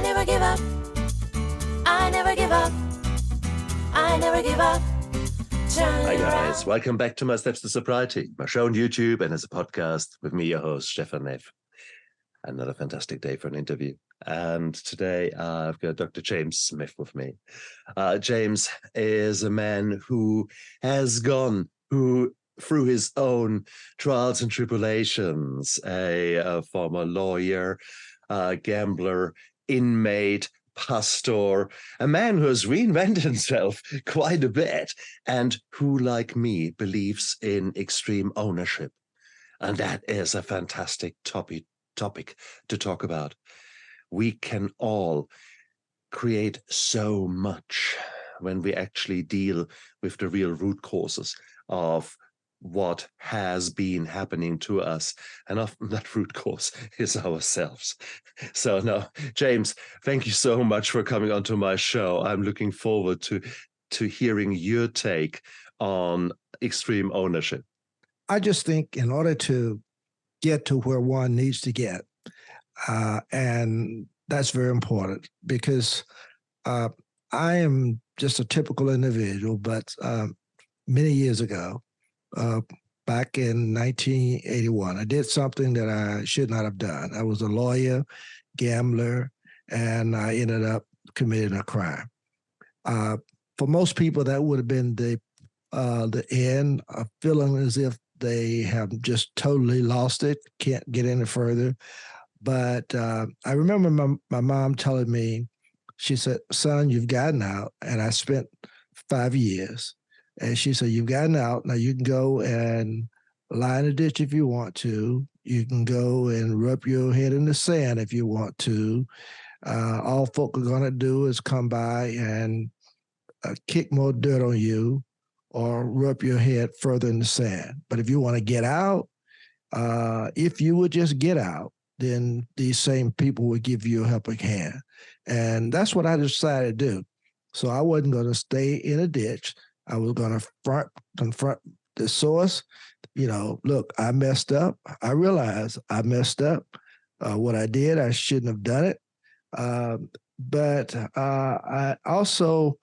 never give up. I never give up. I never give up. Hi guys, welcome back to My Steps to Sobriety, my show on YouTube and as a podcast with me, your host, Stefan Neff. Another fantastic day for an interview. And today I've got Dr. James Smith with me. James is a man who has gone through his own trials and tribulations, a former lawyer, gambler, inmate, pastor, a man who has reinvented himself quite a bit and who, like me, believes in extreme ownership. And that is a fantastic topic to talk about. We can all create so much when we actually deal with the real root causes of what has been happening to us, and often that root cause is ourselves. So now, James, thank you so much for coming onto my show. I'm looking forward to hearing your take on extreme ownership. I just think in order to get to where one needs to get, and that's very important because I am just a typical individual, but many years ago, back in 1981, I did something that I should not have done. I was a lawyer, gambler, and I ended up committing a crime. For most people, that would have been the end of feeling as if they have just totally lost it, can't get any further. But I remember my mom telling me, she said, son, you've gotten out. And I spent 5 years. And she said, you've gotten out. Now you can go and lie in a ditch if you want to. You can go and rub your head in the sand if you want to. All folk are going to do is come by and kick more dirt on you or rub your head further in the sand. But if you want to get out, if you would just get out, then these same people would give you a helping hand. And that's what I decided to do. So I wasn't going to stay in a ditch. I was going to confront the source. You know, look, I messed up. I realized I messed up. What I did, I shouldn't have done it. But I also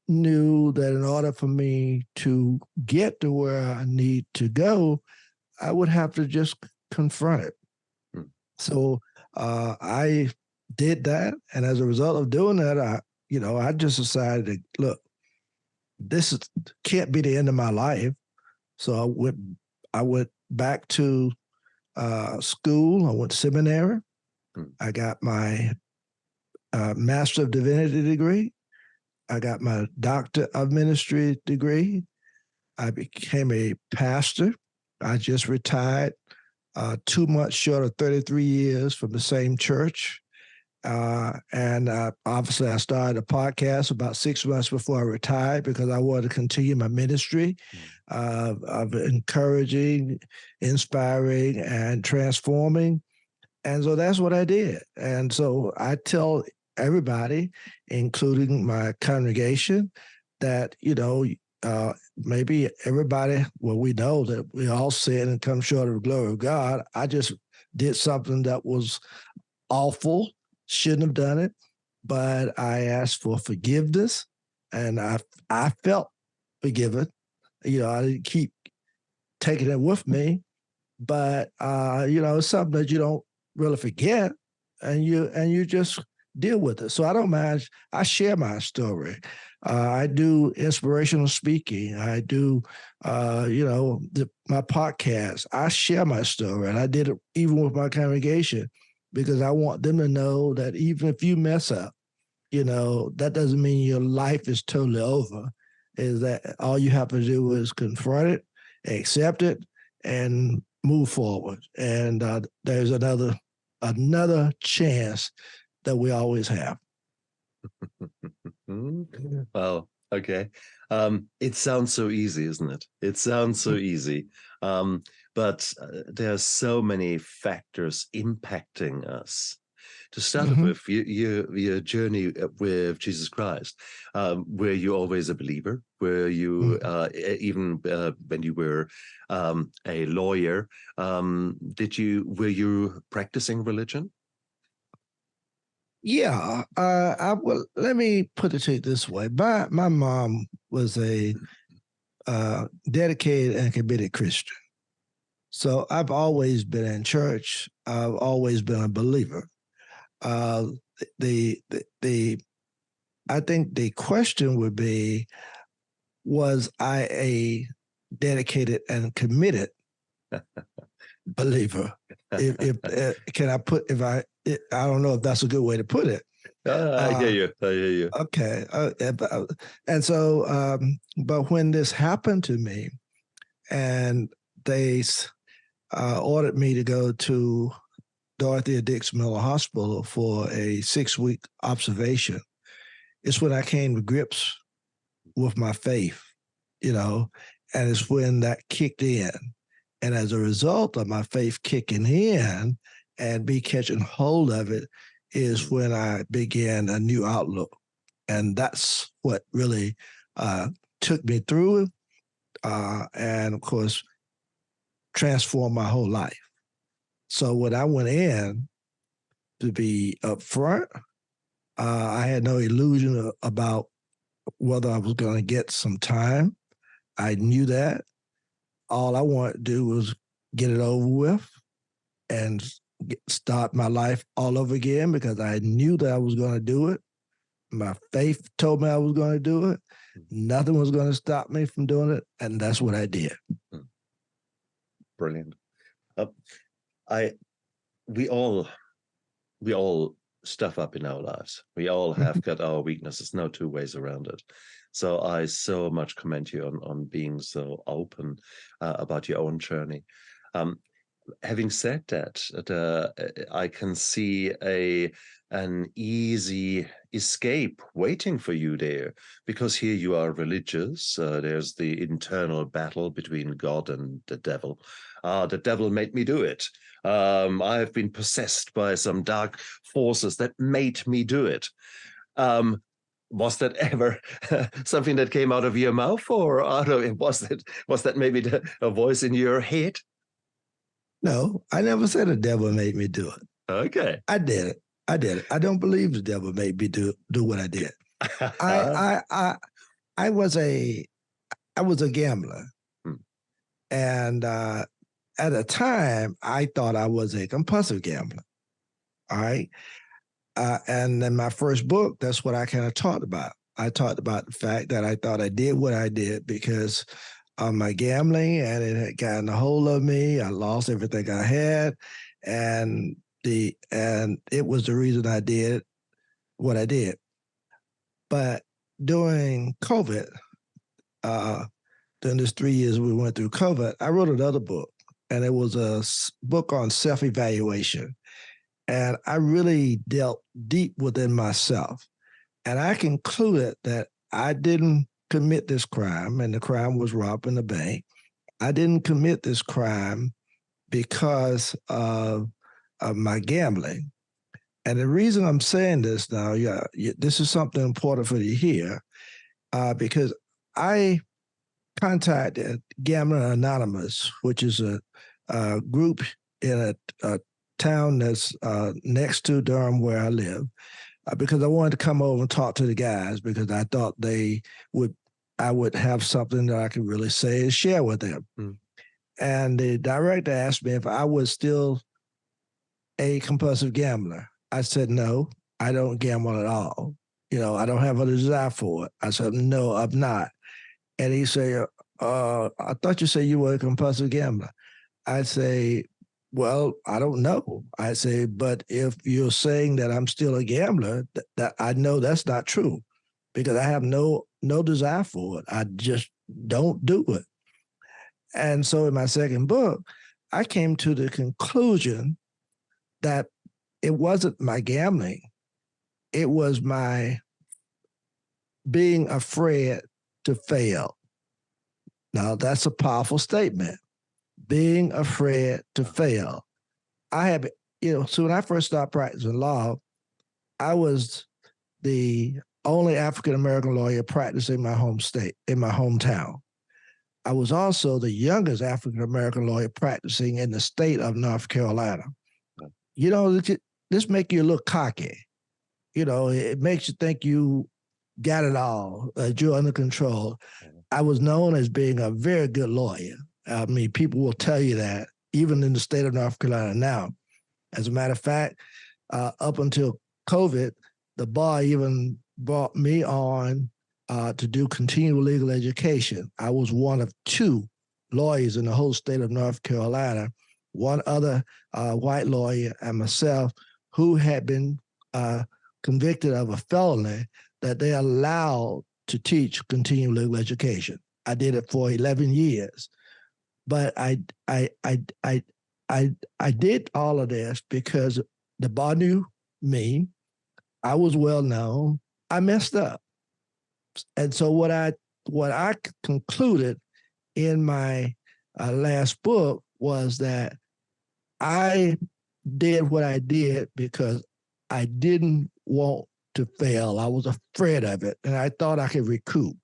knew that in order for me to get to where I need to go, I would have to just confront it. So I did that. And as a result of doing that, I just decided to, look, this can't be the end of my life. So I went back to school. I went to seminary. I got my Master of Divinity degree. I got my Doctor of Ministry degree. I became a pastor. I just retired 2 months short of 33 years from the same church. And obviously I started a podcast about 6 months before I retired because I wanted to continue my ministry of encouraging, inspiring, and transforming. And so that's what I did. And so I tell everybody, including my congregation, that, maybe everybody, we know that we all sin and come short of the glory of God. I just did something that was awful. Shouldn't have done it, but I asked for forgiveness, and I felt forgiven. I didn't keep taking it with me, but it's something that you don't really forget, and you just deal with it. So I don't mind. I share my story. I do inspirational speaking. I do, my podcast. I share my story, and I did it even with my congregation, because I want them to know that even if you mess up, that doesn't mean your life is totally over. Is that all you have to do is confront it, accept it, and move forward. And there's another chance that we always have. Well, okay. It sounds so easy, isn't it? It sounds so easy. But there are so many factors impacting us. To start with, your journey with Jesus Christ, were you always a believer? Were you, even when you were a lawyer, were you practicing religion? Yeah, let me put it to you this way. My mom was a dedicated and committed Christian. So I've always been in church. I've always been a believer. Uh, the I think the question would be, was I a dedicated and committed believer? If can I put I don't know if that's a good way to put it. I hear you. I hear you. Okay, and so but when this happened to me, and they ordered me to go to Dorothea Dix Miller Hospital for a 6-week observation, it's when I came to grips with my faith, and it's when that kicked in. And as a result of my faith kicking in and me catching hold of it is when I began a new outlook. And that's what really took me through and, of course, transformed my whole life. So when I went in, to be upfront, I had no illusion about whether I was going to get some time. I knew that. All I wanted to do was get it over with and start my life all over again, because I knew that I was going to do it. My faith told me I was going to do it. Nothing was going to stop me from doing it, and that's what I did. Brilliant. We all stuff up in our lives. We all have got our weaknesses. No two ways around it. So I so much commend you on being so open about your own journey. Having said that, I can see an easy escape waiting for you there, because here you are religious. There's the internal battle between God and the devil. The devil made me do it. I have been possessed by some dark forces that made me do it. Was that ever something that came out of your mouth, or was that maybe a voice in your head? No, I never said the devil made me do it. Okay. I did it. I don't believe the devil made me do what I did. I was a gambler. And at a time, I thought I was a compulsive gambler. All right. And in my first book, that's what I kind of talked about. I talked about the fact that I thought I did what I did because of my gambling, and it had gotten a hold of me. I lost everything I had, and it was the reason I did what I did. But during COVID, during this 3 years we went through COVID, I wrote another book, and it was a book on self-evaluation. And I really dealt deep within myself. And I concluded that I didn't commit this crime, and the crime was robbing the bank. I didn't commit this crime because of my gambling. And the reason I'm saying this now, this is something important for you to hear, because I contacted Gambling Anonymous, which is a group in a town that's next to Durham where I live, because I wanted to come over and talk to the guys, because I thought I would have something that I could really say and share with them. And the director asked me if I was still a compulsive gambler. I said, no, I don't gamble at all. I don't have a desire for it. I said, no, I'm not. And he said, I thought you said you were a compulsive gambler. I say, well, I don't know. I say, but if you're saying that I'm still a gambler, that I know that's not true, because I have no desire for it. I just don't do it. And so in my second book, I came to the conclusion that it wasn't my gambling. It was my being afraid to fail. Now, that's a powerful statement. Being afraid to fail. I have, so when I first started practicing law, I was the only African-American lawyer practicing in my home state, in my hometown. I was also the youngest African-American lawyer practicing in the state of North Carolina. This make you look cocky, it makes you think you got it all, you're under control. I was known as being a very good lawyer. I mean, people will tell you that, even in the state of North Carolina now. As a matter of fact, up until COVID, the bar even brought me on to do continual legal education. I was one of 2 lawyers in the whole state of North Carolina, one other white lawyer and myself, who had been convicted of a felony that they allowed to teach continuing legal education. I did it for 11 years, but I did all of this because the bar knew me. I was well known. I messed up, and so what I concluded in my last book was that I did what I did because I didn't want to fail. I was afraid of it, and I thought I could recoup.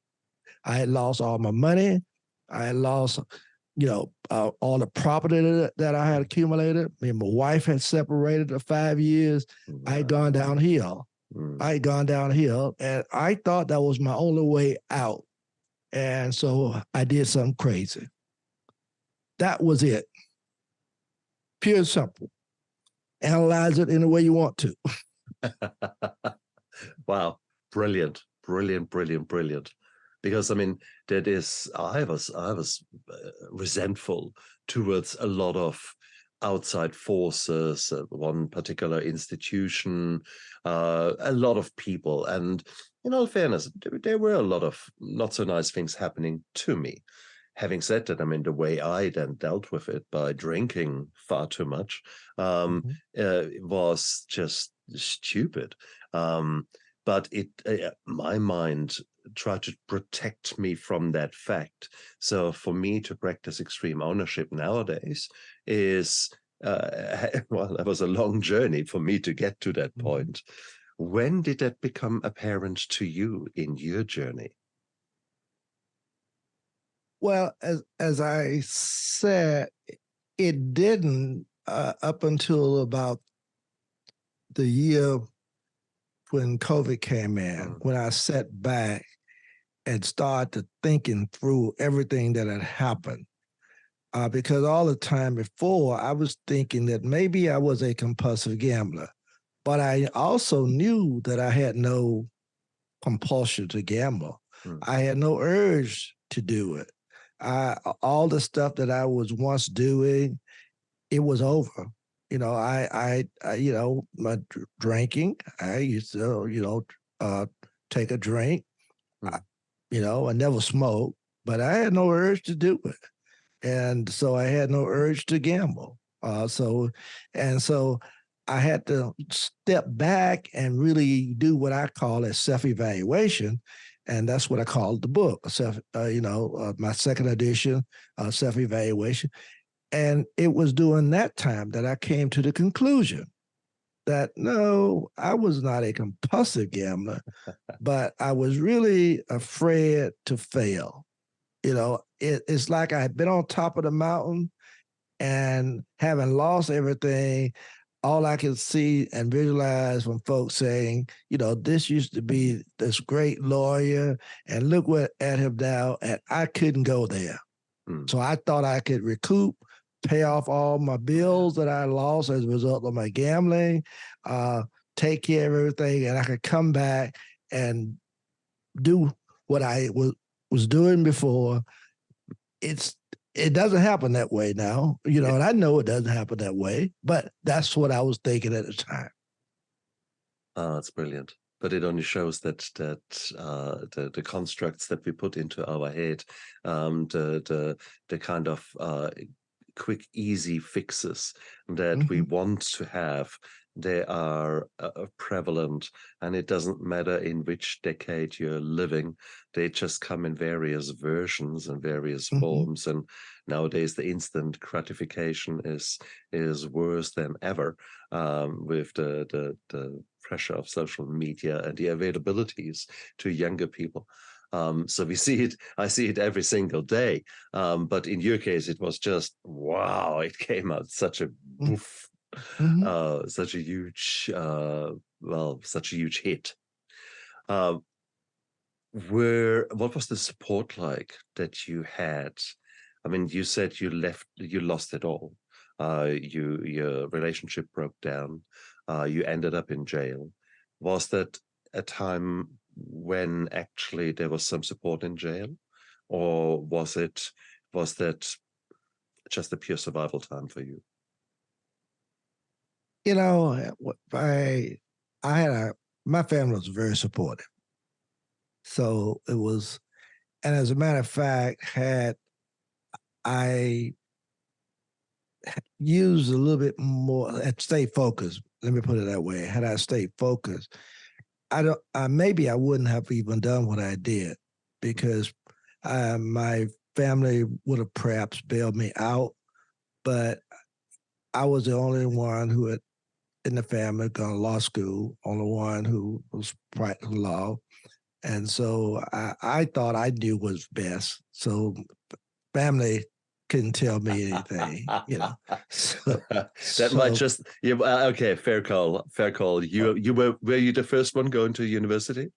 I had lost all my money. I had lost, all the property that I had accumulated. Me and my wife had separated for 5 years. Wow. I had gone downhill. And I thought that was my only way out. And so I did something crazy. That was it. Pure and simple. Analyze it in the way you want to. Wow. Brilliant. Because I mean, I was resentful towards a lot of outside forces, one particular institution, a lot of people. And in all fairness, there were a lot of not so nice things happening to me. Having said that, I mean, the way I then dealt with it by drinking far too much was just stupid. But my mind tried to protect me from that fact. So for me to practice extreme ownership nowadays is, that was a long journey for me to get to that point. When did that become apparent to you in your journey? Well, as I said, it didn't up until about the year when COVID came in, when I sat back and started thinking through everything that had happened. Because all the time before, I was thinking that maybe I was a compulsive gambler, but I also knew that I had no compulsion to gamble. I had no urge to do it. All the stuff that I was once doing, it was over. My drinking, I used to, take a drink. I never smoked, but I had no urge to do it. And so I had no urge to gamble. So I had to step back and really do what I call a self-evaluation. And that's what I called the book, my second edition, self-evaluation. And it was during that time that I came to the conclusion that, no, I was not a compulsive gambler, but I was really afraid to fail. It's like I had been on top of the mountain and having lost everything, all I could see and visualize when folks saying, this used to be this great lawyer and look what at him now, and I couldn't go there. So I thought I could recoup, pay off all my bills that I lost as a result of my gambling, take care of everything, and I could come back and do what I was doing before. It doesn't happen that way now, and I know it doesn't happen that way, but that's what I was thinking at the time. Oh, that's brilliant. But it only shows that the constructs that we put into our head, the kind of quick, easy fixes that we want to have, they are prevalent, and it doesn't matter in which decade you're living. They just come in various versions and various forms. And nowadays, the instant gratification is worse than ever with the pressure of social media and the availabilities to younger people. So we see it. I see it every single day. But in your case, it was just, wow, it came out such a such a huge, such a huge hit. What was the support like that you had? I mean, you said you lost it all. Your relationship broke down. You ended up in jail. Was that a time when actually there was some support in jail, or was that just a pure survival time for you? You know, my family was very supportive. So it was, and as a matter of fact, had I used a little bit more, had stayed focused, let me put it that way, had I stayed focused, maybe I wouldn't have even done what I did, because my family would have perhaps bailed me out, but I was the only one who had in the family gone to law school, only one who was practicing law. And so I thought I knew what was best. So family couldn't tell me anything, you know. That might just okay. Fair call. Fair call. You were you the first one going to university?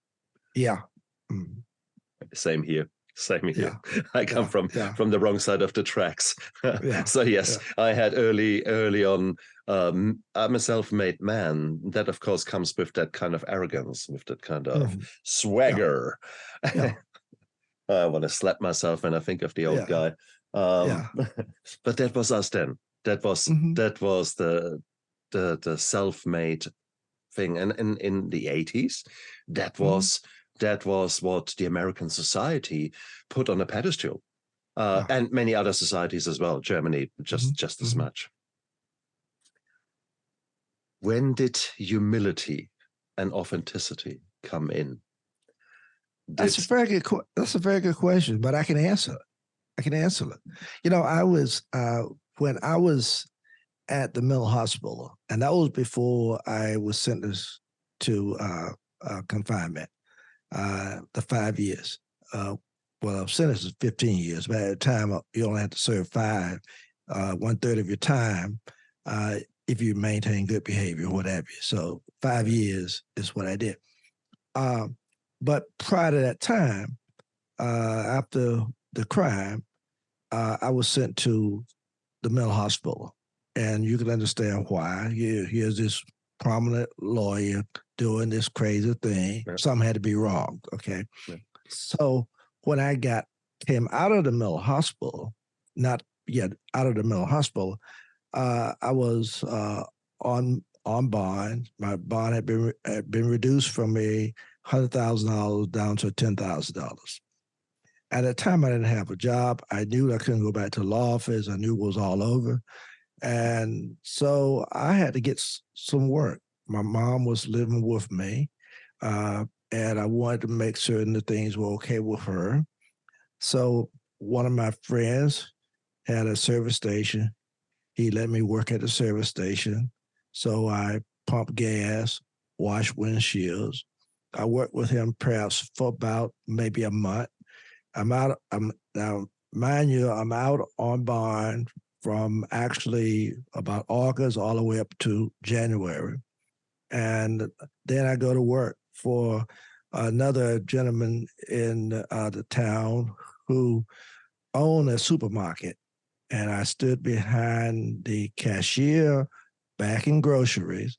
Yeah. Mm. Same here. Same here. Yeah. I come from the wrong side of the tracks. So yes, I had early on. I'm a self-made man. That of course comes with that kind of arrogance, with that kind of swagger. Yeah. I want to slap myself when I think of the old guy. But that was us then. That was the self-made thing, and in the 80s, that was what the American society put on a pedestal, and many other societies as well. Germany just as much. When did humility and authenticity come in? That's a very good question, but I can answer it. You know, I was when I was at the mental hospital, and that was before I was sentenced to confinement, the 5 years. Well, I was sentenced to 15 years, but at the time you only had to serve 5, 1/3 of your time, if you maintain good behavior or whatever. So 5 years is what I did. But prior to that time, after the crime, I was sent to the mental hospital. And you can understand why. Here's this prominent lawyer doing this crazy thing. Yeah. Something had to be wrong, okay? Yeah. So when I came out of the mental hospital, not yet out of the mental hospital, I was on bond. My bond had been reduced from $100,000 down to $10,000. At the time, I didn't have a job. I knew I couldn't go back to the law office. I knew it was all over. And so I had to get some work. My mom was living with me, and I wanted to make certain the things were okay with her. So one of my friends had a service station. He let me work at the service station. So I pumped gas, washed windshields. I worked with him perhaps for about maybe a month. Now, mind you, I'm out on bond from actually about August all the way up to January. And then I go to work for another gentleman in the town who owned a supermarket. And I stood behind the cashier, bagging groceries,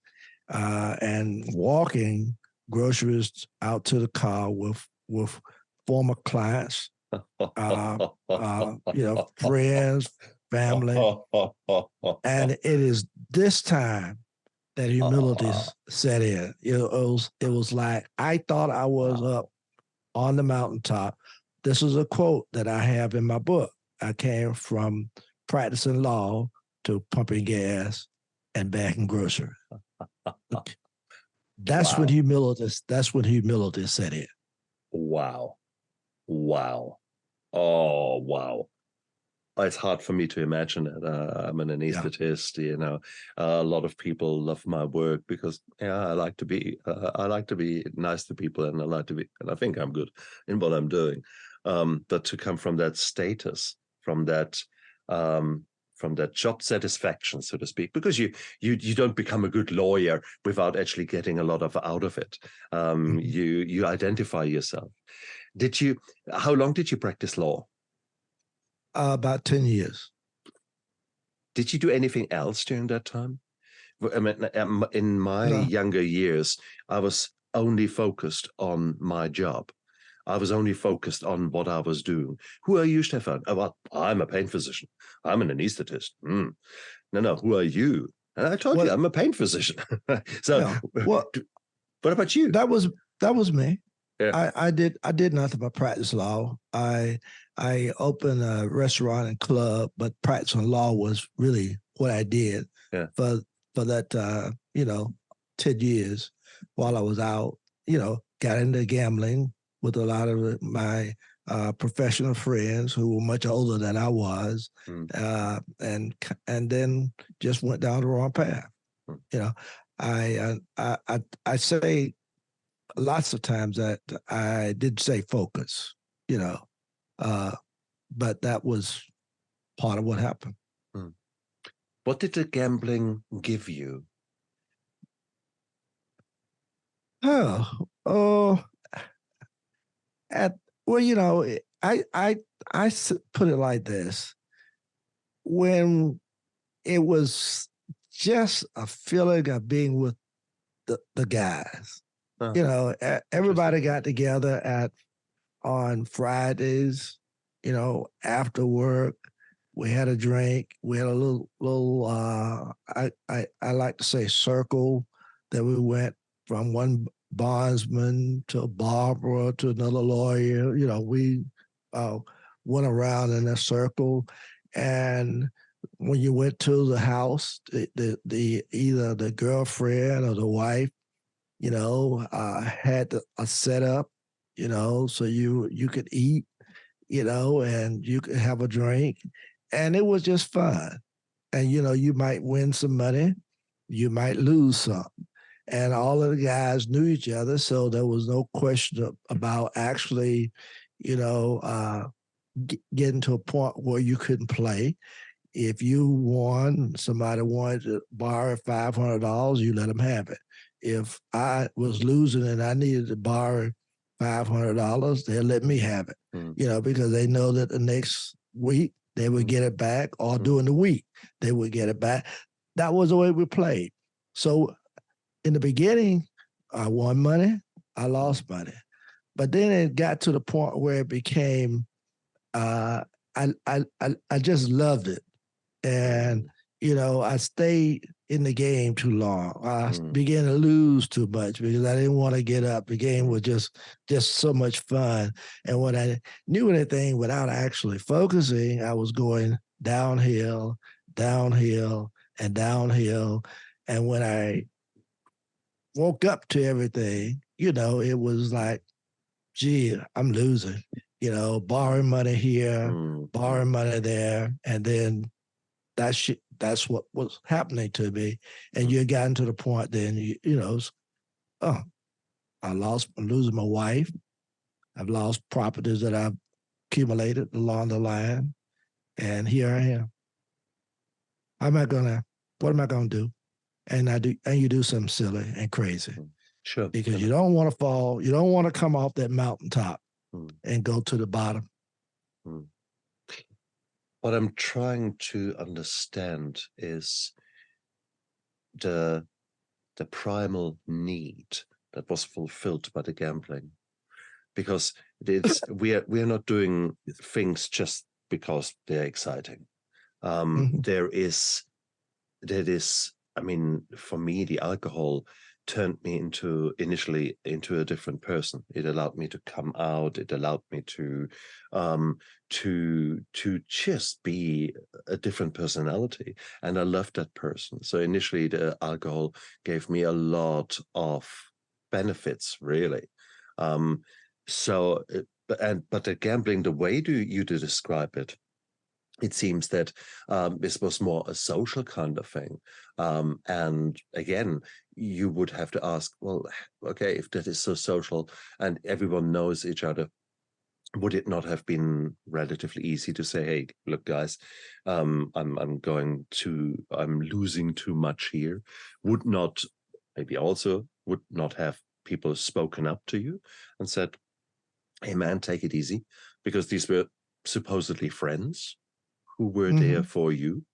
and walking groceries out to the car with former clients, friends, family. And it is this time that humility set in. It was like I thought I was up on the mountaintop. This is a quote that I have in my book. I came from practicing law to pumping gas and bagging groceries. That's when humility set in. Wow. Oh, wow. It's hard for me to imagine it. I'm an anesthetist, a lot of people love my work because I like to be nice to people, and I think I'm good in what I'm doing. But to come from that status, from that that job satisfaction, so to speak, because you don't become a good lawyer without actually getting a lot out of it. You identify yourself. How long did you practice law? About 10 years. Did you do anything else during that time? I mean, in my No. younger years, I was only focused on my job. I was only focused on what I was doing. Who are you, Stefan? Oh, well, I'm a pain physician. I'm an anesthetist. No, who are you? And I told you, I'm a pain physician. So, Yeah. What about you? That was me. Yeah. I did nothing but practice law. I opened a restaurant and club, but practicing law was really what I did for that 10 years while I was out. Got into gambling with a lot of my professional friends who were much older than I was, and then just went down the wrong path. I say lots of times that I did say focus, but that was part of what happened. What did the gambling give you? I put it like this: when it was just a feeling of being with the guys. Everybody got together on Fridays, after work. We had a drink. We had a little I like to say circle that we went from one bondsman to a barber to another lawyer. We went around in a circle, and when you went to the house, the either the girlfriend or the wife, had a setup, so you could eat, and you could have a drink, and it was just fun. And you might win some money, you might lose some, and all of the guys knew each other, so there was no question about actually, getting to a point where you couldn't play. If you won, somebody wanted to borrow $500, you let them have it. If I was losing and I needed to borrow $500, they'll let me have it, because they know that the next week they would get it back, or during the week they would get it back. That was the way we played. So in the beginning, I won money, I lost money. But then it got to the point where it became, I just loved it. And, I stayed in the game too long. I began to lose too much because I didn't want to get up. The game was just so much fun. And when I knew anything without actually focusing, I was going downhill, and downhill. And when I woke up to everything, it was like, gee, I'm losing, borrowing money here, borrowing money there. And then that's what was happening to me. And you gotten to the point then, I'm losing my wife. I've lost properties that I've accumulated along the line. And here I am. What am I going to do? And you do something silly and crazy. Sure. Because you don't want to fall. You don't want to come off that mountaintop and go to the bottom. What I'm trying to understand is the primal need that was fulfilled by the gambling, because we are not doing things just because they're exciting. There is, I mean, for me, the alcohol turned me initially into a different person. It allowed me to come out. It allowed me to just be a different personality. And I loved that person. So initially the alcohol gave me a lot of benefits, really. But the gambling, the way you describe it, it seems that this was more a social kind of thing. And again, you would have to ask, well, okay, if that is so social and everyone knows each other, would it not have been relatively easy to say, hey, look, guys, I'm losing too much here? Would not have people spoken up to you and said, hey man, take it easy? Because these were supposedly friends who were there for you.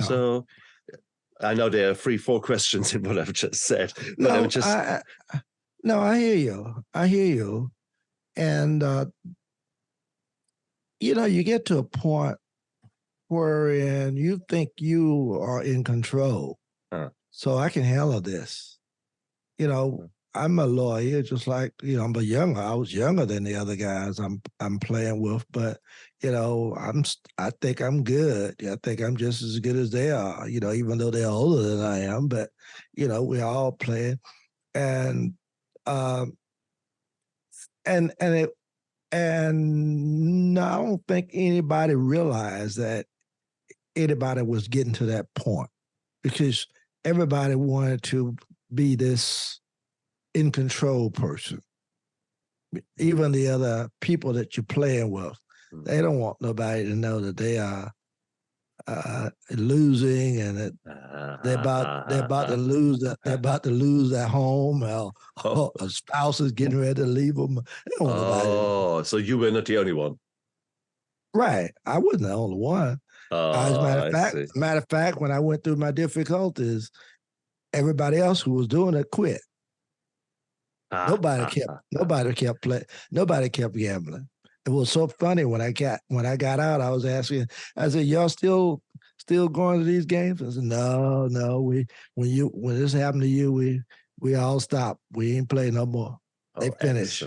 Yeah. So I know there are 3-4 questions in what I've just said, but No, I'm just I hear you. And you get to a point wherein you think you are in control. So I can handle this. I'm a lawyer, just like, I was younger than the other guys I'm playing with, but I think I'm good. I think I'm just as good as they are, even though they're older than I am, but we're all playing. And and I don't think anybody realized that anybody was getting to that point, because everybody wanted to be this in control person. Even the other people that you're playing with, they don't want nobody to know that they are losing, and that they're about to lose their home, or a spouse is getting ready to leave them. They don't want nobody to know. So you were not the only one. Right. I wasn't the only one. As a matter of fact, when I went through my difficulties, everybody else who was doing it quit. Nobody kept gambling. It was so funny when I got out, I was asking, I said, y'all still going to these games? I said, no, when this happened to you, we all stopped. We ain't play no more. They finished.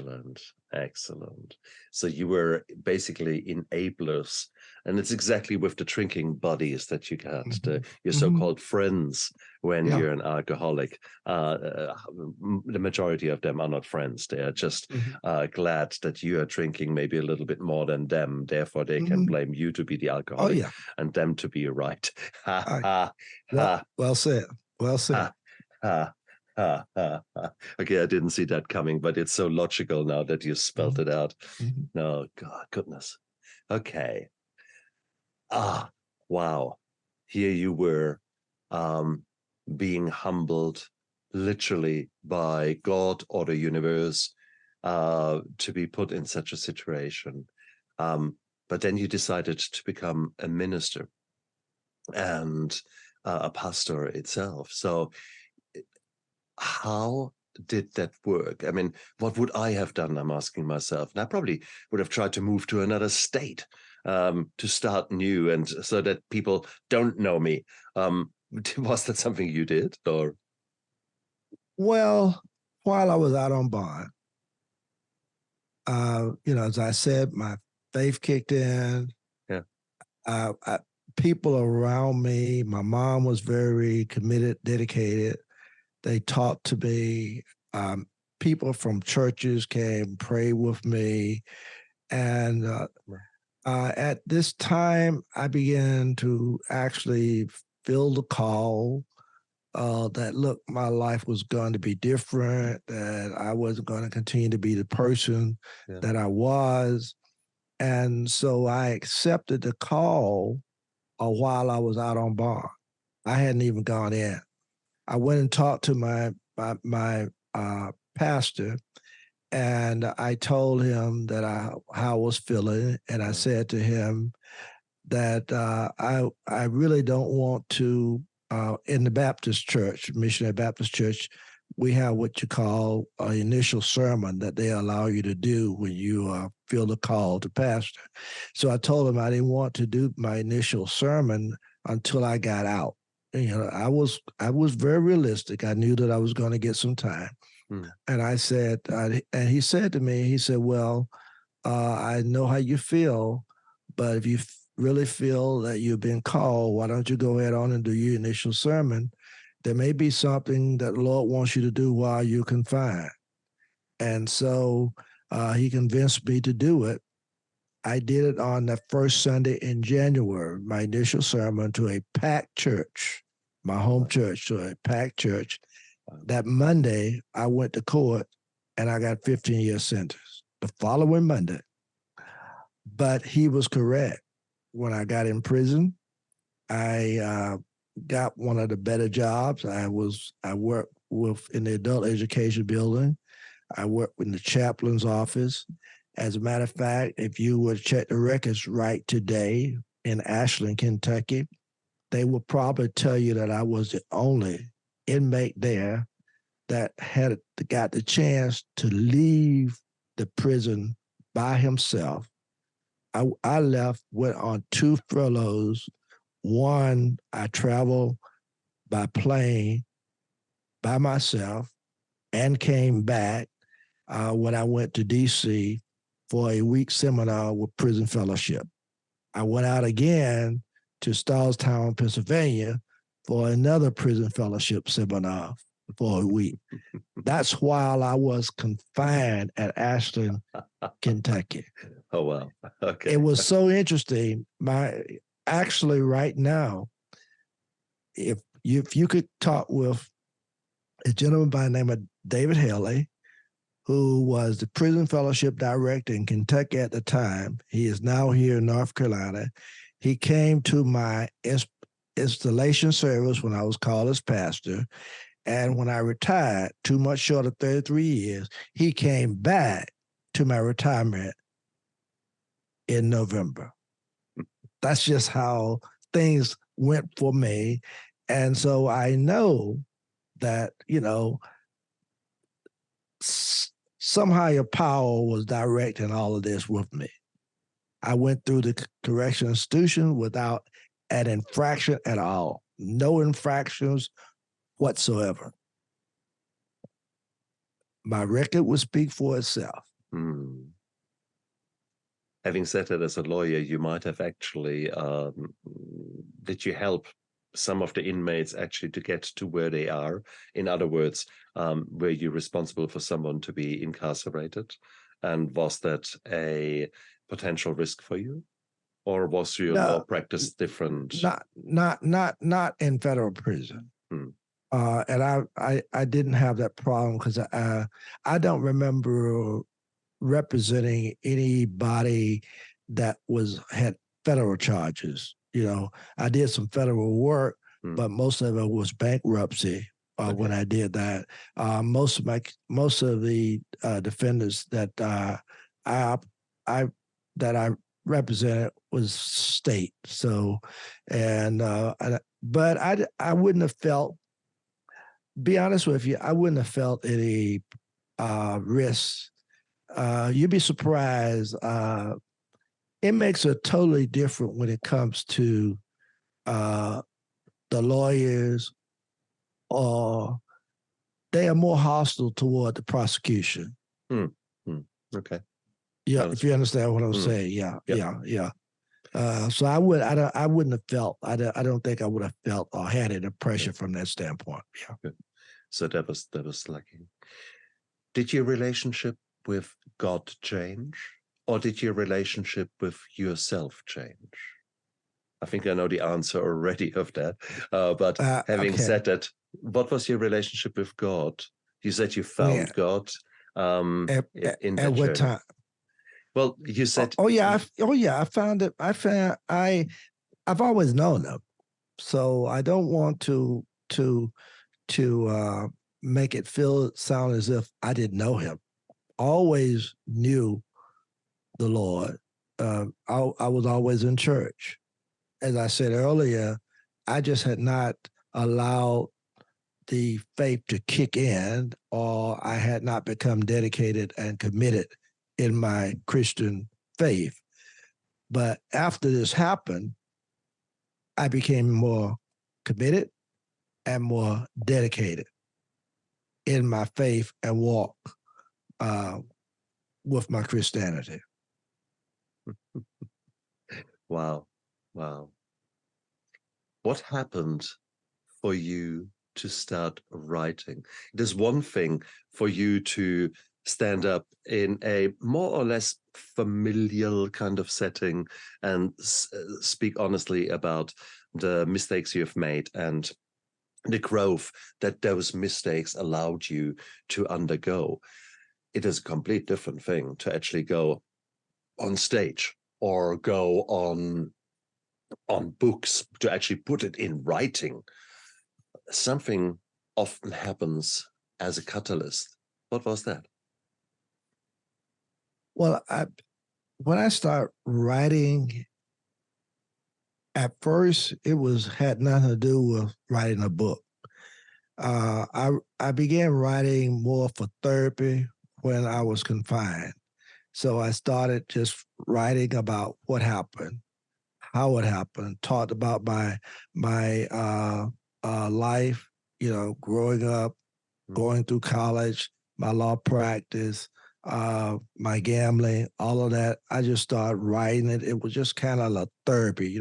Excellent. So you were basically enablers, and it's exactly with the drinking buddies that you got, your so-called friends when you're an alcoholic. The majority of them are not friends. They are just glad that you are drinking maybe a little bit more than them. Therefore, they can blame you to be the alcoholic and them to be right. Well said. Okay, I didn't see that coming, but it's so logical now that you spelled it out. No, God, goodness. Okay. Wow. Here you were, being humbled literally by God or the universe, to be put in such a situation. But then you decided to become a minister and a pastor itself. So how did that work? I mean, what would I have done? I'm asking myself. And I probably would have tried to move to another state, to start new, and so that people don't know me. Was that something you did, or? Well, while I was out on bond, as I said, my faith kicked in. Yeah. People around me, my mom was very committed, dedicated. They talked to me. People from churches came, prayed with me. And at this time, I began to actually feel the call that, look, my life was going to be different, that I wasn't going to continue to be the person that I was. And so I accepted the call while I was out on bond. I hadn't even gone in. I went and talked to my pastor, and I told him that how I was feeling, and I said to him that I really don't want to. In the Baptist church, Missionary Baptist Church, we have what you call an initial sermon that they allow you to do when you feel the call to pastor. So I told him I didn't want to do my initial sermon until I got out. I was very realistic. I knew that I was going to get some time. And I said, and he said to me, he said, well, I know how you feel, but if you really feel that you've been called, why don't you go ahead on and do your initial sermon? There may be something that the Lord wants you to do while you're confined. And so he convinced me to do it. I did it on the first Sunday in January, my initial sermon to a packed church, my home church, to a packed church. That Monday, I went to court and I got 15-year sentence. The following Monday, But he was correct. When I got in prison, I got one of the better jobs. I worked in the adult education building. I worked in the chaplain's office. As a matter of fact, if you would check the records right today in Ashland, Kentucky, they will probably tell you that I was the only inmate there that got the chance to leave the prison by himself. I left, went on 2 furloughs. One, I traveled by plane by myself and came back when I went to D.C. for a week seminar with Prison Fellowship. I went out again to Stallstown, Pennsylvania for another Prison Fellowship seminar for a week. That's while I was confined at Ashland, Kentucky. Oh, wow. Okay. It was so interesting. Actually, right now, if you could talk with a gentleman by the name of David Haley, who was the Prison Fellowship Director in Kentucky at the time. He is now here in North Carolina. He came to my installation service when I was called as pastor. And when I retired, 2 months short of 33 years, he came back to my retirement in November. That's just how things went for me. And so I know that, some higher power was directing all of this with me. I went through the correction institution without an infraction at all. No infractions whatsoever. My record would speak for itself. Having said that, as a lawyer, you might have actually, did you help some of the inmates actually to get to where they are? In other words, were you responsible for someone to be incarcerated? And was that a potential risk for you? Or was your law practice different? Not in federal prison. And I didn't have that problem because I don't remember representing anybody that had federal charges. I did some federal work, but most of it was bankruptcy when I did that. Most of the defendants that I represented was state. So, but I wouldn't have felt. Be honest with you, I wouldn't have felt any risks. You'd be surprised. Inmates are totally different when it comes to the lawyers, or they are more hostile toward the prosecution. Okay. Yeah, if you understand what I'm saying. Yeah. So I wouldn't have felt. I don't think I would have felt or had any pressure from that standpoint. Yeah. Good. So that was lucky. Did your relationship with God change, or did your relationship with yourself change? I think I know the answer already of that. But having said that, what was your relationship with God? You said you found God in that at what journey. time? Well, you said. I found it. I've always known him, so I don't want to make it sound as if I didn't know him. Always knew the Lord. I was always in church. As I said earlier, I just had not allowed the faith to kick in, or I had not become dedicated and committed in my Christian faith. But after this happened, I became more committed and more dedicated in my faith and walk with my Christianity. Wow. What happened for you to start writing? It is one thing for you to stand up in a more or less familial kind of setting and speak honestly about the mistakes you have made and the growth that those mistakes allowed you to undergo. It is a complete different thing to actually go on stage or go on books to actually put it in writing, something often happens as a catalyst. What was that? Well, when I start writing, at first it had nothing to do with writing a book. I began writing more for therapy when I was confined. So I started just writing about what happened, how it happened, talked about my life, growing up, going through college, my law practice, my gambling, all of that. I just started writing it. It was just kind of a therapy,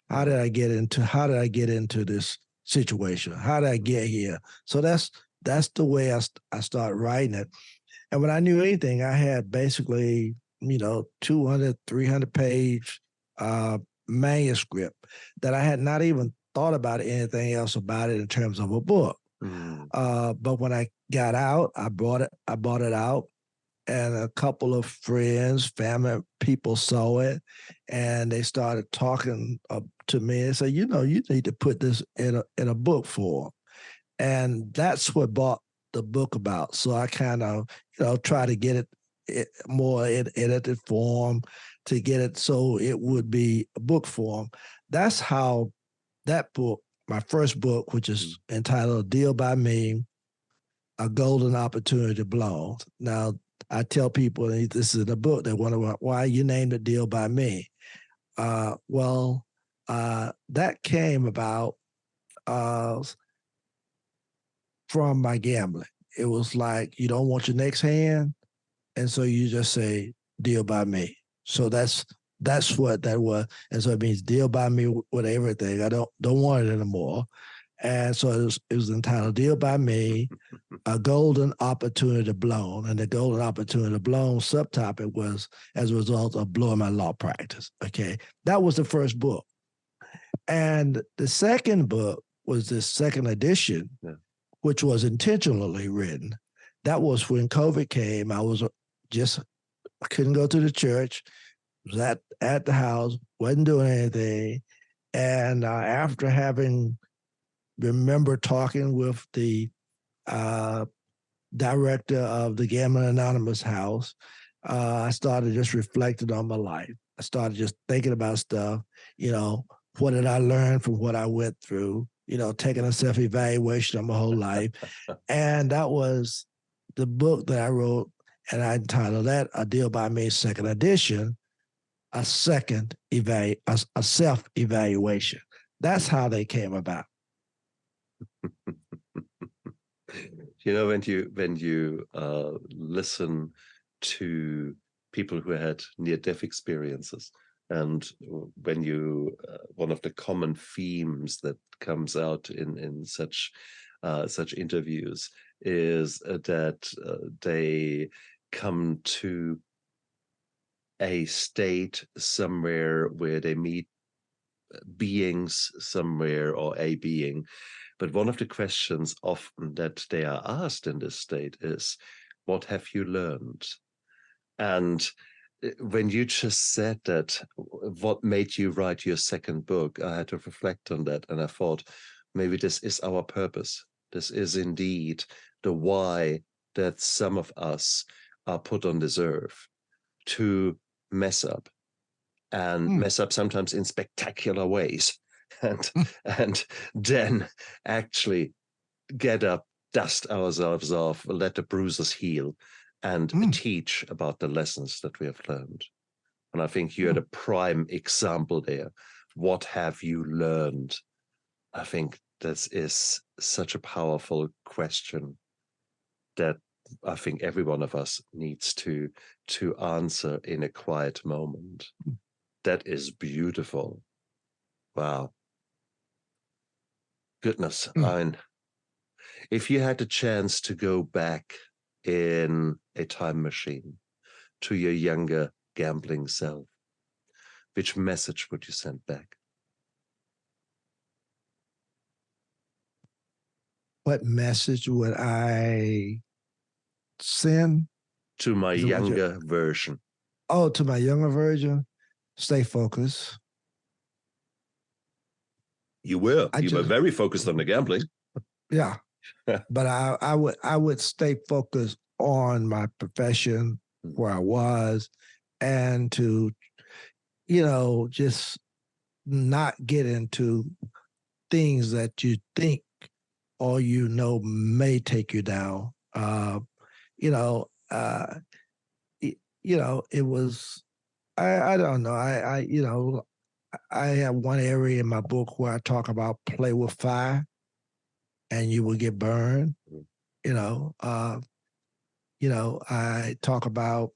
How did I get into this situation? How did I get here? So that's the way I started writing it. And when I knew anything, I had basically, 200, 300 page manuscript that I had not even thought about anything else about it in terms of a book. But when I got out, I bought it out, and a couple of friends, family people saw it, and they started talking to me and said, you need to put this in a book form. And that's what brought the book about. So I kind of, try to get it more in edited form to get it so it would be a book form. That's how that book, my first book, which is entitled Deal by Me, A Golden Opportunity Blown. Now, I tell people, this is in a book, they wonder why you named it Deal by Me. That came about from my gambling. It was like, you don't want your next hand, and so you just say, deal by me. So that's what that was. And so it means deal by me with everything. I don't want it anymore. And so it was entitled Deal by Me, A Golden Opportunity Blown. And the Golden Opportunity Blown subtopic was as a result of blowing my law practice. Okay. That was the first book. And the second book was the second edition, which was intentionally written. That was when COVID came. I couldn't go to the church, was at the house, wasn't doing anything. And after remember talking with the director of the Gambling Anonymous house, I started just reflecting on my life. I started just thinking about stuff, what did I learn from what I went through, taking a self-evaluation of my whole life. And that was the book that I wrote, and I entitled that A Deal by Me, second edition, a self-evaluation. That's how they came about. When you listen to people who had near-death experiences, and when one of the common themes that comes out in such interviews is that they come to a state somewhere where they meet beings somewhere, or a being. But one of the questions often that they are asked in this state is, what have you learned? And when you just said that, what made you write your second book, I had to reflect on that. And I thought, maybe this is our purpose. This is indeed the why that some of us are put on this earth, to mess up, and mess up sometimes in spectacular ways. And then actually get up, dust ourselves off, let the bruises heal, and teach about the lessons that we have learned. And I think you're the prime example there. What have you learned? I think this is such a powerful question that I think every one of us needs to answer in a quiet moment. That is beautiful. Wow. Goodness. If you had the chance to go back in a time machine to your younger gambling self, which message would you send back? What message would I send? To my younger version. Oh, to my younger version? stay focused. You were just, very focused on the gambling. Yeah. But I would stay focused on my profession, where I was, and to, just not get into things that you think or may take you down. It was, I don't know. I have one area in my book where I talk about play with fire and you will get burned. I talk about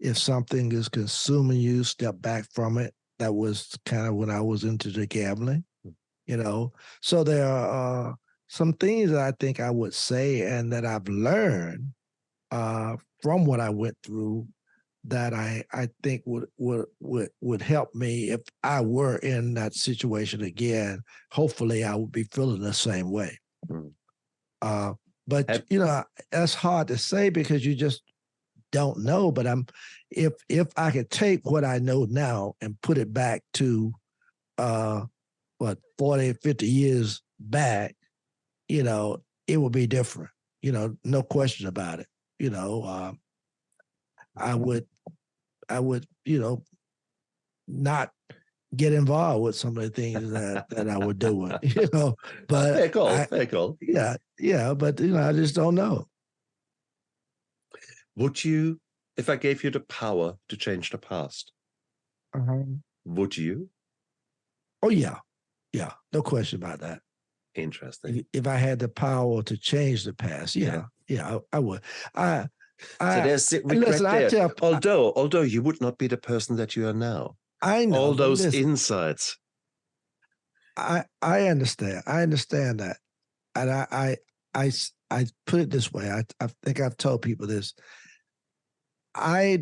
if something is consuming you, step back from it. That was kind of when I was into the gambling, So there are some things that I think I would say and that I've learned from what I went through that I think would help me if I were in that situation again. Hopefully, I would be feeling the same way. But that's hard to say because you just don't know. But if I could take what I know now and put it back to 40, 50 years back, it would be different. No question about it. I would, not get involved with some of the things that I would do. But fair call. Yeah, but I just don't know. Would you, if I gave you the power to change the past, would you? Oh yeah, no question about that. Interesting. If I had the power to change the past, I would. So there's regret there. Although you would not be the person that you are now. I know all those insights. I understand. I understand that, and I put it this way. I think I've told people this. I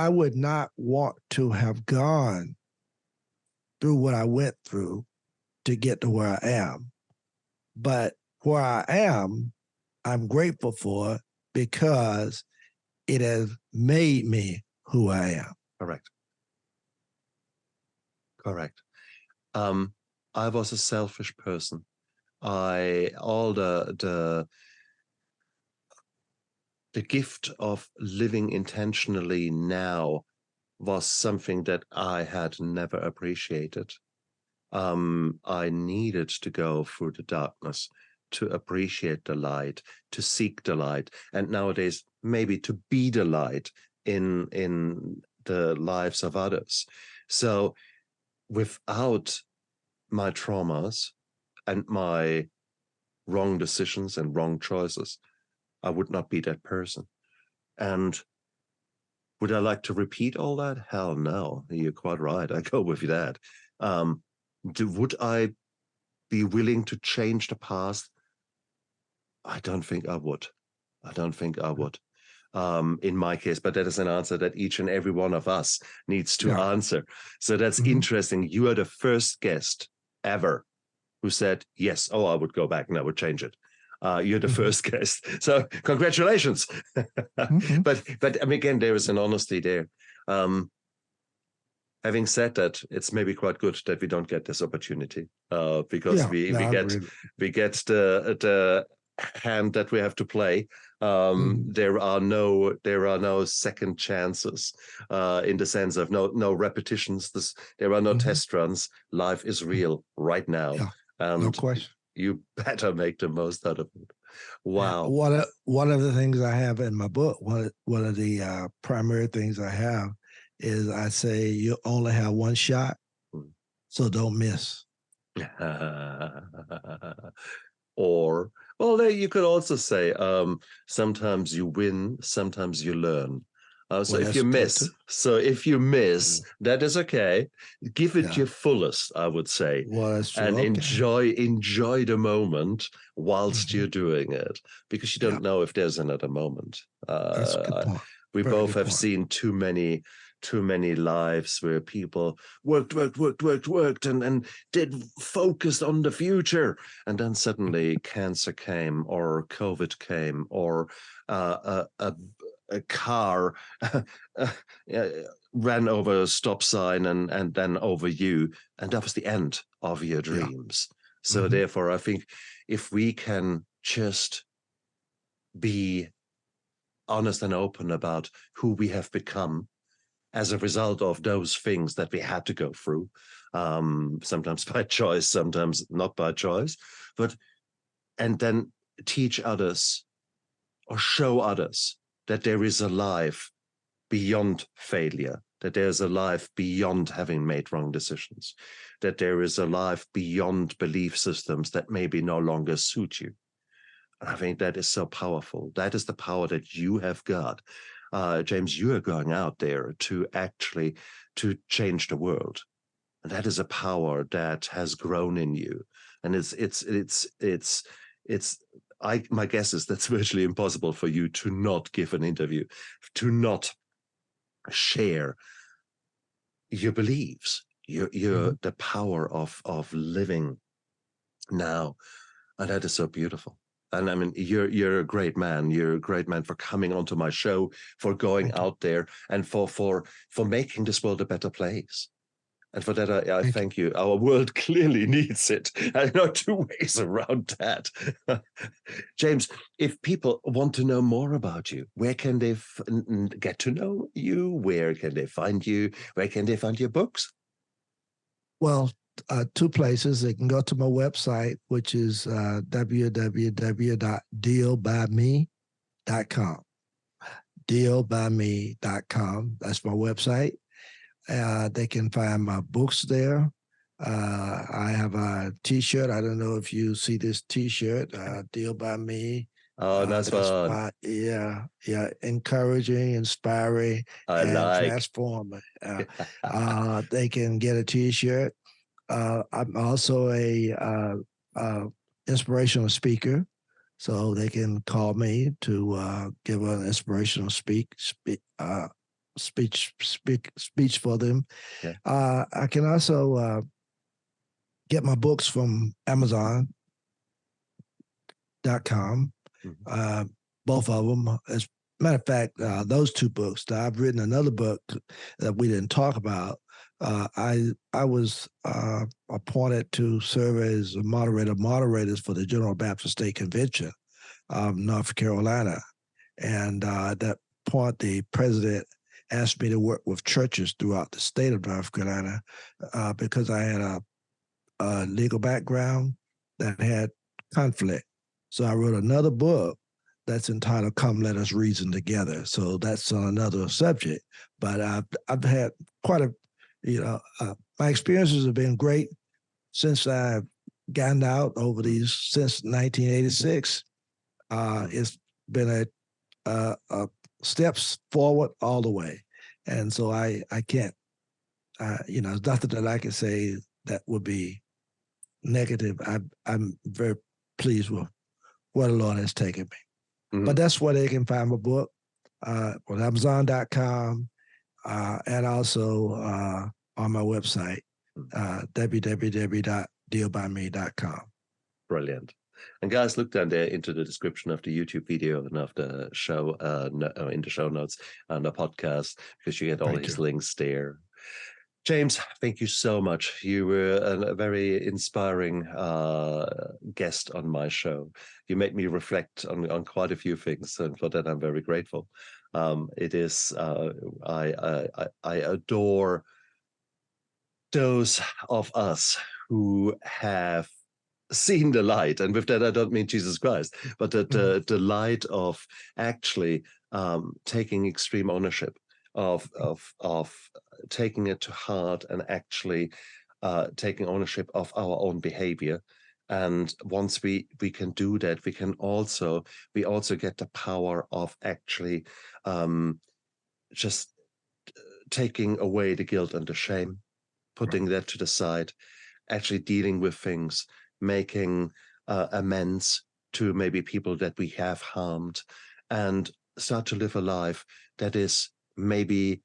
would not want to have gone through what I went through to get to where I am, but where I am, I'm grateful for because it has made me who I am. Correct. I was a selfish person. All the gift of living intentionally now was something that I had never appreciated. I needed to go through the darkness to appreciate the light, to seek the light, and nowadays maybe to be the light in the lives of others. So without my traumas and my wrong decisions and wrong choices, I would not be that person. And would I like to repeat all that? Hell no. You're quite right. I go with that. Would I be willing to change the past? I don't think I would. In my case, but that is an answer that each and every one of us needs to answer. So that's interesting. You are the first guest ever who said, yes, I would go back and I would change it. You're the first guest. So congratulations. But again, there is an honesty there. Having said that, it's maybe quite good that we don't get this opportunity because we get the hand that we have to play. There are no second chances in the sense of no repetitions. There are no test runs. Life is real right now, and no question. You better make the most out of it. Wow. One of the things I have in my book, one of the primary things I have is I say you only have one shot, so don't miss. Or, well, there you could also say sometimes you win, sometimes you learn. So if you miss, that is okay. Give it your fullest, I would say, and enjoy the moment whilst you're doing it, because you don't know if there's another moment. That's a good point. We both have seen too many lives where people worked and did focus on the future, and then suddenly cancer came or COVID came or a a car ran over a stop sign and then over you, and that was the end of your dreams. So therefore, I think if we can just be honest and open about who we have become as a result of those things that we had to go through, sometimes by choice, sometimes not by choice, and then teach others or show others that there is a life beyond failure, that there's a life beyond having made wrong decisions, that there is a life beyond belief systems that maybe no longer suit you. And I think that is so powerful. That is the power that you have got. James, you are going out there to actually to change the world. And that is a power that has grown in you. And my guess is that's virtually impossible for you to not give an interview, to not share your beliefs, the power of living now. And that is so beautiful. And I mean, you're a great man. You're a great man for coming onto my show, for going out there, and for making this world a better place. And for that, I thank you. Our world clearly needs it. I know two ways around that. James, if people want to know more about you, where can they get to know you? Where can they find you? Where can they find your books? Well, two places. They can go to my website, which is www.dealbyme.com. Dealbyme.com. That's my website. They can find my books there. I have a T-shirt. I don't know if you see this T-shirt, Deal by Me. Oh, nice one. Encouraging, inspiring, transforming. They can get a T-shirt. I'm also a inspirational speaker, so they can call me to give an inspirational speech for them. Yeah. I can also get my books from Amazon.com. Both of them. As a matter of fact, those two books. I've written another book that we didn't talk about. I was appointed to serve as a moderators for the General Baptist State Convention of North Carolina. And at that point, the president asked me to work with churches throughout the state of North Carolina because I had a legal background that had conflict. So I wrote another book that's entitled "Come Let Us Reason Together." So that's on another subject. But I've had quite a, my experiences have been great since I've gotten out over these, since 1986. It's been a steps forward all the way. And so I can't, there's nothing that I can say that would be negative. I'm very pleased with where the Lord has taken me. Mm-hmm. But that's where they can find my book, on Amazon.com, and also on my website, www.dealbyme.com. Brilliant. And guys, look down there into the description of the YouTube video and of the show, in the show notes on the podcast, because you get all these links there. James, thank you so much. You were a very inspiring guest on my show. You made me reflect on quite a few things, and for that I'm very grateful. It is I adore those of us who have seen the light, and with that I don't mean Jesus Christ, but the light of actually taking extreme ownership of taking it to heart and actually taking ownership of our own behavior. And once we can do that, we also get the power of actually just taking away the guilt and the shame, putting that to the side, actually dealing with things, making amends to maybe people that we have harmed, and start to live a life that is maybe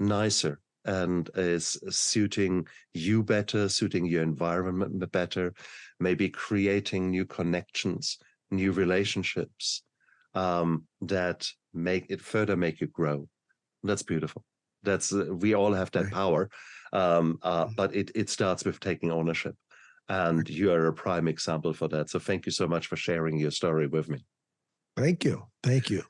nicer and is suiting you better, suiting your environment better, maybe creating new connections, new relationships, that make you grow. That's beautiful. That's we all have that power, but it starts with taking ownership, and you are a prime example for that. So thank you so much for sharing your story with me. Thank you. Thank you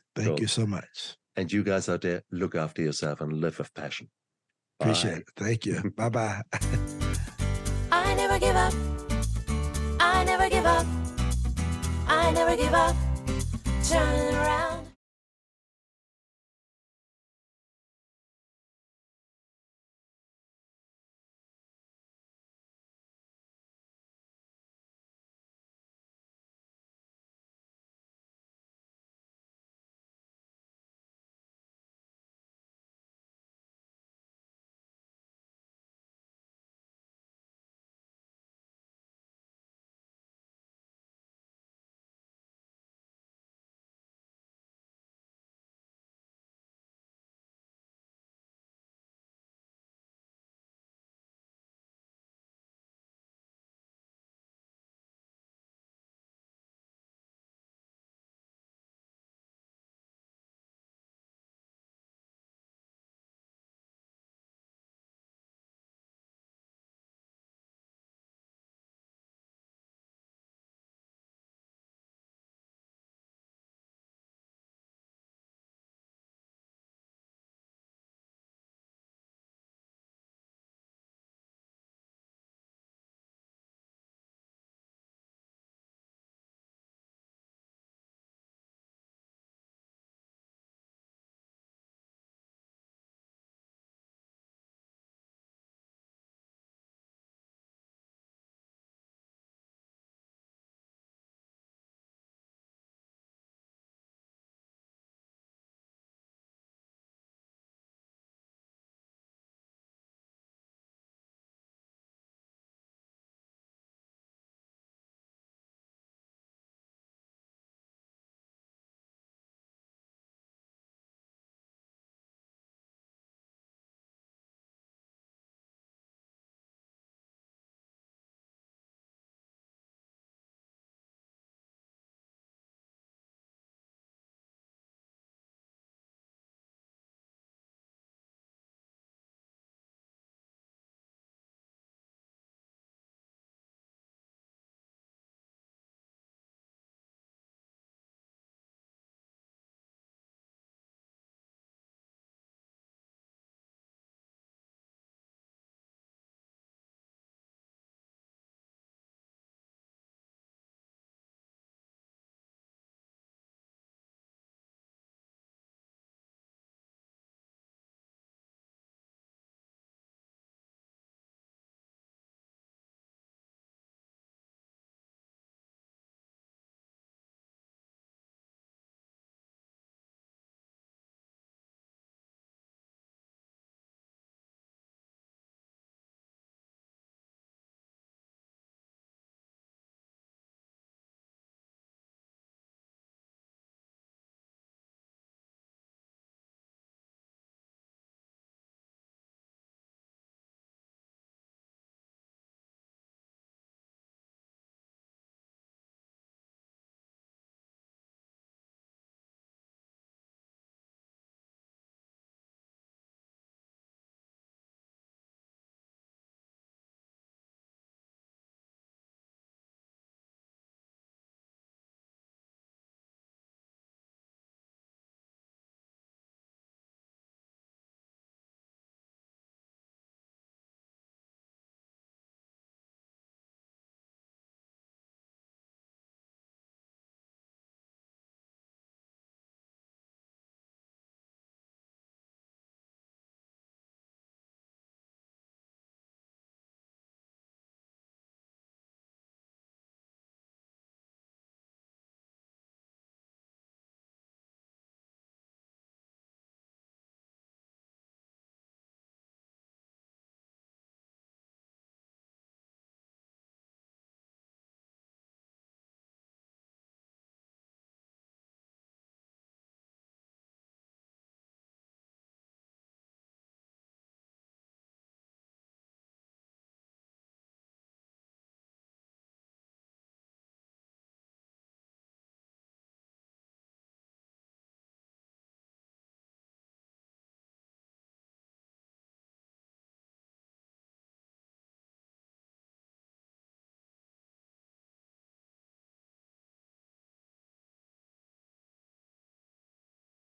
so much. And you guys out there, look after yourself and live with passion. Appreciate it. Thank you. Bye-bye. I never give up. I never give up. I never give up. Turn